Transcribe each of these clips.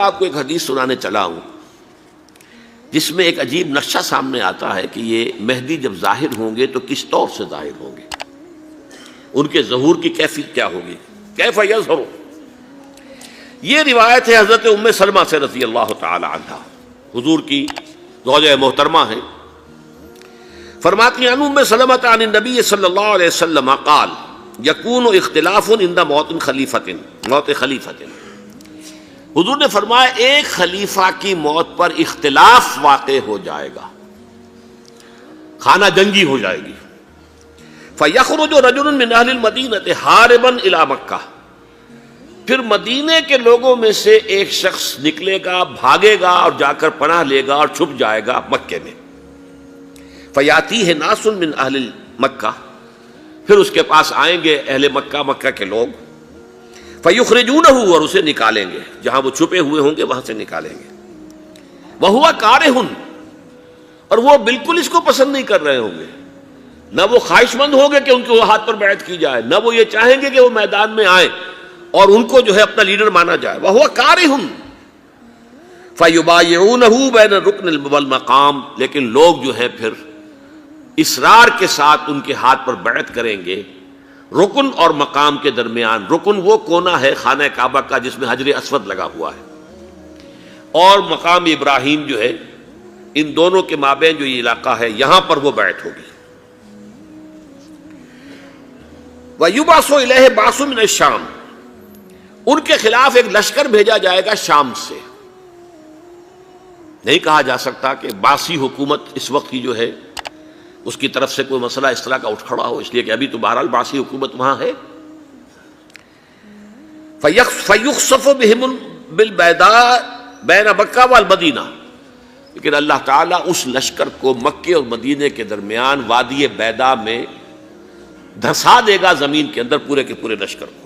آپ کو ایک حدیث سنانے چلا ہوں جس میں ایک عجیب نقشہ سامنے آتا ہے کہ یہ مہدی جب ظاہر ہوں گے تو کس طور سے ظاہر ہوں گے، ان کے ظہور کی کیفیت کیا ہوگی، کیف یظہر۔ یہ روایت ہے حضرت ام سلمہ سے رضی اللہ تعالی عنہا، حضور کی زوجہ محترمہ ہیں، فرماتی ہیں ام سلمہ عن النبی صلی اللہ علیہ وسلم قال یکون اختلاف عند موت خلیفۃ۔ حضور نے فرمایا ایک خلیفہ کی موت پر اختلاف واقع ہو جائے گا، خانہ جنگی ہو جائے گی۔ فَيَخْرُجُ رَجُلٌ مِّنْ أَهْلِ الْمَدِينَةِ حَارِبًا إِلَىٰ مَكَّةَ، پھر مدینے کے لوگوں میں سے ایک شخص نکلے گا، بھاگے گا اور جا کر پناہ لے گا اور چھپ جائے گا مکے میں۔ فَيَأْتِيهِ نَاسٌ مِّنْ أَهْلِ مَكَّةِ، پھر اس کے پاس آئیں گے اہل مکہ، مکہ کے لوگ، فَيُخْرِجُونَهُ، اور اسے نکالیں گے، جہاں وہ چھپے ہوئے ہوں گے وہاں سے نکالیں گے۔ وَهُوَ كَارِهٌ، اور وہ بالکل اس کو پسند نہیں کر رہے ہوں گے، نہ وہ خواہش مند ہوں گے کہ ان کے ہاتھ پر بیعت کی جائے، نہ وہ یہ چاہیں گے کہ وہ میدان میں آئیں اور ان کو جو ہے اپنا لیڈر مانا جائے۔ وَهُوَ كَارِهٌ فَيُبَايِعُونَهُ بَيْنَ الرُّكْنِ وَالْمَقَامِ، لیکن لوگ جو ہے پھر اصرار کے ساتھ ان کے ہاتھ پر بیعت کریں گے رکن اور مقام کے درمیان۔ رکن وہ کونا ہے خانہ کعبہ کا جس میں حجر اسود لگا ہوا ہے، اور مقام ابراہیم جو ہے، ان دونوں کے مابین جو یہ علاقہ ہے یہاں پر وہ بیعت ہوگی۔ وَيُبْعَثُ إِلَيْهِ بَعْثٌ مِّنَ الشَّامِ، ان کے خلاف ایک لشکر بھیجا جائے گا شام سے۔ نہیں کہا جا سکتا کہ باسی حکومت اس وقت کی جو ہے اس کی طرف سے کوئی مسئلہ اس طرح کا اٹھ کھڑا ہو، اس لیے کہ ابھی تو بہرحال باسی حکومت وہاں ہے۔ فَيُخْسَفُ بِهِمُ بِالْبَيْضَاءِ بَيْنَ مَكَّةَ وَالْمَدِينَةِ، لیکن اللہ تعالیٰ اس لشکر کو مکے اور مدینے کے درمیان وادی بیضاء میں دھسا دے گا، زمین کے اندر پورے کے پورے لشکر کو۔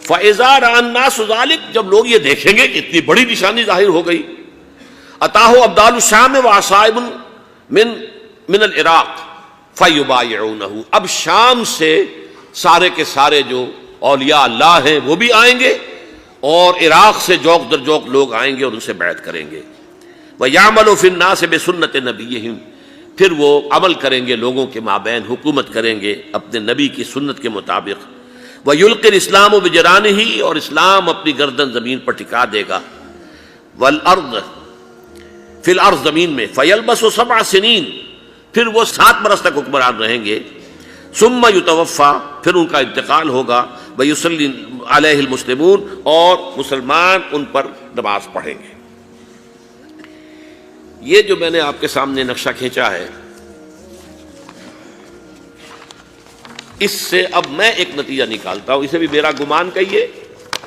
فَإِذَا رَأَى النَّاسُ ذَلِكَ، جب لوگ یہ دیکھیں گے کہ اتنی بڑی نشانی ظاہر ہو گئی، أَتَاهُ أَبْدَالُ الشَّامِ وَعَصَائِبٌ من العراق فَيُبَايِعُونَهُ، اب شام سے سارے کے سارے جو اولیاء اللہ ہیں وہ بھی آئیں گے، اور عراق سے جوق در جوق لوگ آئیں گے اور ان سے بیعت کریں گے۔ وَيَعْمَلُ فِي النَّاسِ بِسُنَّةِ نَبِيِّهِمْ، پھر وہ عمل کریں گے لوگوں کے مابین، حکومت کریں گے اپنے نبی کی سنت کے مطابق۔ وَيُلْقِي الْإِسْلَامُ بِجَرَانِهِ، اور اسلام اپنی گردن زمین پر ٹکا دے گا۔ وَالْأَرْض فِي الْأَرْض، زمین میں۔ فَيَلْبَسُ 7 سنین، پھر وہ 7 برس تک حکمران رہیں گے۔ ثم یتوفا، پھر ان کا انتقال ہوگا۔ ویصلی علیہ المسلمون، اور مسلمان ان پر نماز پڑھیں گے۔ یہ جو میں نے آپ کے سامنے نقشہ کھینچا ہے، اس سے اب میں ایک نتیجہ نکالتا ہوں، اسے بھی میرا گمان کہیے،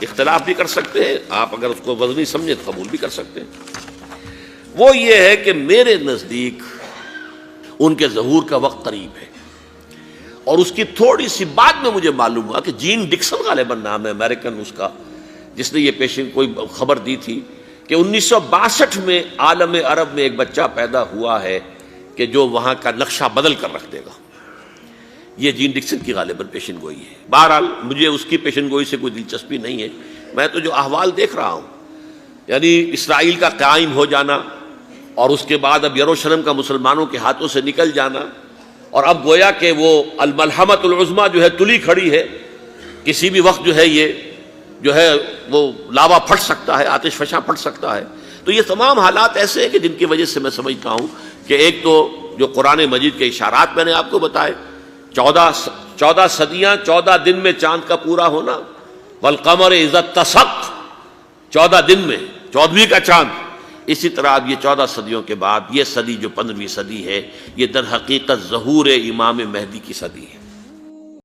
اختلاف بھی کر سکتے ہیں آپ، اگر اس کو وزنی سمجھے تو قبول بھی کر سکتے ہیں۔ وہ یہ ہے کہ میرے نزدیک ان کے ظہور کا وقت قریب ہے، اور اس کی تھوڑی سی بعد میں مجھے معلوم ہوا کہ جین ڈکسن غالباً نام ہے امریکن اس کا، جس نے یہ پیشن کوئی خبر دی تھی کہ 1962 میں عالم عرب میں ایک بچہ پیدا ہوا ہے کہ جو وہاں کا نقشہ بدل کر رکھ دے گا۔ یہ جین ڈکسن کی غالباً پیشن گوئی ہے۔ بہرحال مجھے اس کی پیشن گوئی سے کوئی دلچسپی نہیں ہے، میں تو جو احوال دیکھ رہا ہوں، یعنی اسرائیل کا قائم ہو جانا، اور اس کے بعد اب یروشلم کا مسلمانوں کے ہاتھوں سے نکل جانا، اور اب گویا کہ وہ الملحمۃ العظمیٰ جو ہے تلی کھڑی ہے، کسی بھی وقت جو ہے یہ جو ہے وہ لاوا پھٹ سکتا ہے، آتش فشاں پھٹ سکتا ہے۔ تو یہ تمام حالات ایسے ہیں کہ جن کی وجہ سے میں سمجھتا ہوں کہ ایک تو جو قرآن مجید کے اشارات میں نے آپ کو بتائے، 14 صدیاں 14 دن میں چاند کا پورا ہونا، والقمر اذا اتسق، 14 دن میں 14ویں کا چاند۔ اسی طرح اب یہ 14 صدیوں کے بعد یہ صدی جو 15ویں صدی ہے، یہ در حقیقت ظہور امام مہدی کی صدی ہے۔